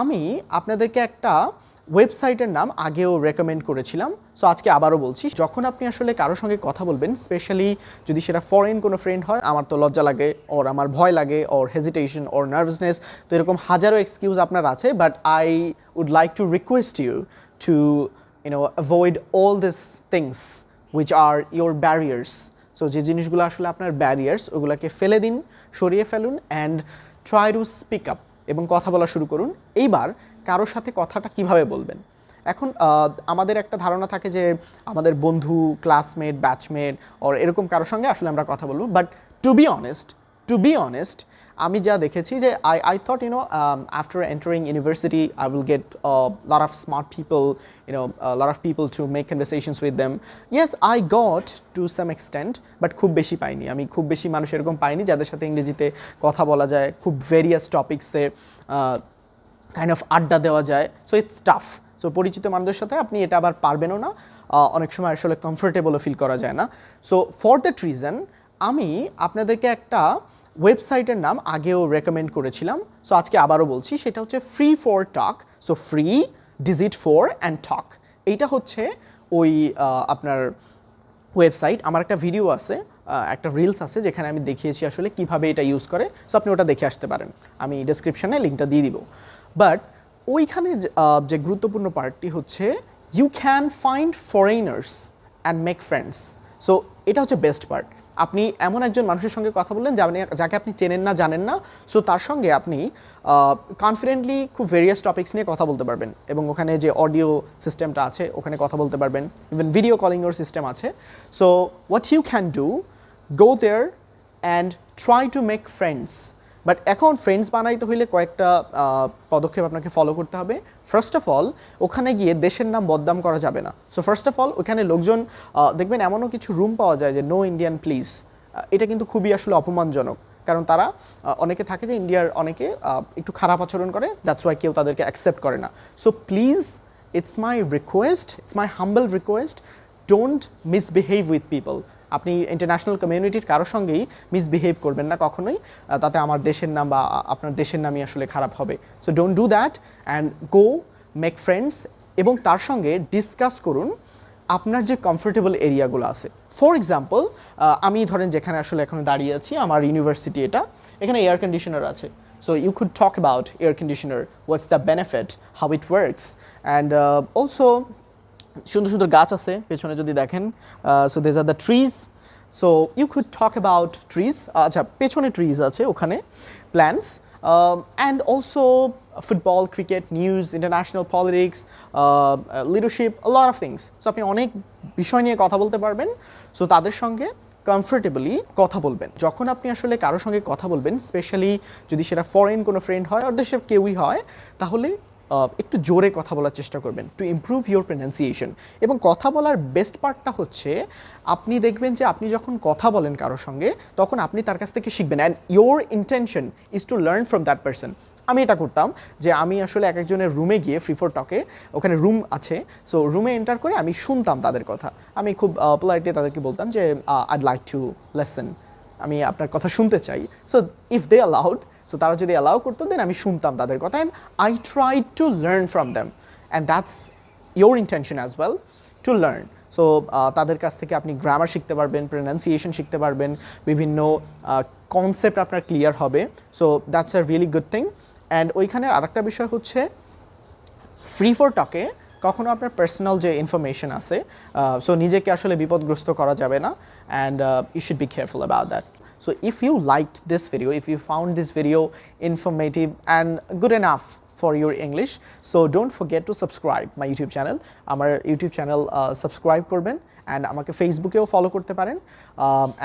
আমি আপনাদেরকে একটা ওয়েবসাইটের নাম আগেও রেকমেন্ড করেছিলাম, সো আজকে আবারও বলছি। যখন আপনি আসলে কারোর সঙ্গে কথা বলবেন, স্পেশালি যদি সেটা ফরেন কোনো ফ্রেন্ড হয়, আমার তো লজ্জা লাগে, ওর আমার ভয় লাগে, ওর হেজিটেশন, ওর নার্ভাসনেস, তো এরকম হাজারো এক্সকিউজ আপনার আছে, but I would like to request you to avoid all this things which are your barriers. So যে জিনিসগুলো আসলে আপনার ব্যারিয়ার্স, ওগুলোকে ফেলে দিন, সরিয়ে ফেলুন, and try to speak up এবং কথা বলা শুরু করুন। এইবার কারোর সাথে কথাটা কিভাবে বলবেন। এখন আমাদের একটা ধারণা থাকে যে আমাদের বন্ধু, ক্লাসমেট, ব্যাচমেট ওর এরকম কারোর সঙ্গে আসলে আমরা কথা বলবো, বাট টু বি অনেস্ট আমি যা দেখেছি যে I thought after entering university I will get a lot of smart people, a lot of people to make conversations with them. Yes, I got to some extent, but খুব বেশি পাইনি। আমি খুব বেশি মানুষ এরকম পাইনি যাদের সাথে ইংরেজিতে কথা বলা যায়, খুব ভেরিয়াস টপিক্সে কাইন্ড অফ আড্ডা দেওয়া যায়। So it's tough. সো পরিচিত মানুষদের সাথে আপনি এটা আবার পারবেনও না, অনেক সময় আসলে কমফোর্টেবলও ফিল করা যায় না। সো ফর দ্যাট রিজন আমি আপনাদেরকে একটা ওয়েবসাইটের নাম আগেও রেকমেন্ড করেছিলাম, সো আজকে আবারও বলছি। সেটা হচ্ছে free for talk. So free digit 4 and talk, এইটা হচ্ছে ওই আপনার ওয়েবসাইট। আমার একটা ভিডিও আছে, একটা রিলস আছে, যেখানে আমি দেখিয়েছি আসলে কিভাবে এটা ইউজ করে। সো আপনি ওটা দেখে আসতে পারেন, আমি ডেসক্রিপশনে লিঙ্কটা দিয়ে দিব। বাট ওইখানে যে গুরুত্বপূর্ণ পার্টটি হচ্ছে you can find foreigners and make friends. So এটা হচ্ছে বেস্ট পার্ট। আপনি এমন একজন মানুষের সঙ্গে কথা বললেন যাকে আপনি চেনেন না, জানেন না, সো তার সঙ্গে আপনি কনফিডেন্টলি খুব ভেরিয়াস টপিক্স নিয়ে কথা বলতে পারবেন, এবং ওখানে যে অডিও সিস্টেমটা আছে ওখানে কথা বলতে পারবেন, ইভেন ভিডিও কলিংয়ের সিস্টেম আছে। So what you can do, go there and try to make friends. But এখন ফ্রেন্ডস বানাইতে হইলে কয়েকটা পদক্ষেপ আপনাকে ফলো করতে হবে। ফার্স্ট অফ অল, ওখানে গিয়ে দেশের নাম বদনাম করা যাবে না। সো ফার্স্ট অফ অল, ওখানে লোকজন দেখবেন এমনও কিছু রুম পাওয়া যায় যে নো ইন্ডিয়ান প্লিজ। এটা কিন্তু খুবই আসলে অপমানজনক, কারণ তারা অনেকে থাকে যে ইন্ডিয়ার অনেকে একটু খারাপ আচরণ করে, দ্যাটস ওয়াই কেউ তাদেরকে অ্যাকসেপ্ট করে না। So please, it's my request, it's my humble request, don't misbehave with people. আপনি ইন্টারন্যাশনাল কমিউনিটির কারোর সঙ্গেই মিসবিহেভ করবেন না কখনোই, তাতে আমার দেশের নাম বা আপনার দেশের নামই আসলে খারাপ হবে। So don't do that and go make friends, এবং তার সঙ্গে ডিসকাস করুন আপনার যে কমফোর্টেবল এরিয়াগুলো আছে। ফর এক্সাম্পল, আমি ধরেন যেখানে আসলে এখন দাঁড়িয়ে আছি, আমার ইউনিভার্সিটি এটা, এখানে এয়ার কন্ডিশনার আছে। So you could talk about air conditioner, what's the benefit, how it works, and also সুন্দর সুন্দর গাছ আছে পেছনে যদি দেখেন। So these are the trees, so you could talk about trees. আচ্ছা, পেছনে ট্রিজ আছে, ওখানে plants, and also football, cricket, news, international politics, leadership, a lot of things. So আপনি অনেক বিষয় নিয়ে কথা বলতে পারবেন। সো তাদের সঙ্গে কমফোর্টেবলি কথা বলবেন। যখন আপনি আসলে কারোর সঙ্গে কথা বলবেন, স্পেশালি যদি সেটা ফরেন কোনো ফ্রেন্ড হয় আর দেশের কেউই হয়, তাহলে একটু জোরে কথা বলার চেষ্টা করবেন টু ইমপ্রুভ ইউর প্রনাউন্সিয়েশন। এবং কথা বলার বেস্ট পার্টটা হচ্ছে, আপনি দেখবেন যে আপনি যখন কথা বলেন কারোর সঙ্গে, তখন আপনি তার কাছ থেকে শিখবেন, and your intention is two learn from that person. আমি এটা করতাম যে আমি আসলে এক একজনের রুমে গিয়ে, ফ্রি ফর টকে ওখানে রুম আছে, সো রুমে এন্টার করে আমি শুনতাম তাদের কথা। আমি খুব পোলাইটলি তাদেরকে বলতাম যে আইড লাইক টু লিসেন, আমি আপনার কথা শুনতে চাই। So if they allowed, so তারা যদি অ্যালাউ করতো, দেন আমি শুনতাম তাদের কথা, and I try to learn from them, and that's your intention as well, to learn. So তাদের কাছ থেকে আপনি গ্রামার শিখতে পারবেন, প্রনাউন্সিয়েশন শিখতে পারবেন, বিভিন্ন কনসেপ্ট আপনার ক্লিয়ার হবে। So that's a really good thing. And ওইখানে আরেকটা বিষয় হচ্ছে, ফ্রি ফর টকে কখনো আপনার পার্সোনাল যে ইনফরমেশন আছে, সো নিজেকে আসলে বিপদগ্রস্ত করা যাবে না, and you should be careful about that. So if you liked this video, if you found this video informative and good enough for your English, so don't forget to subscribe my YouTube channel. Amar YouTube channel subscribe korben, and amake Facebook eo follow korte paren,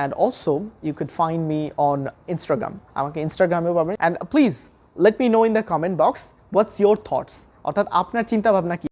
and also you could find me on Instagram. Amake Instagram e paben, and please let me know in the comment box what's your thoughts, orthat apnar chinta bhabna ki।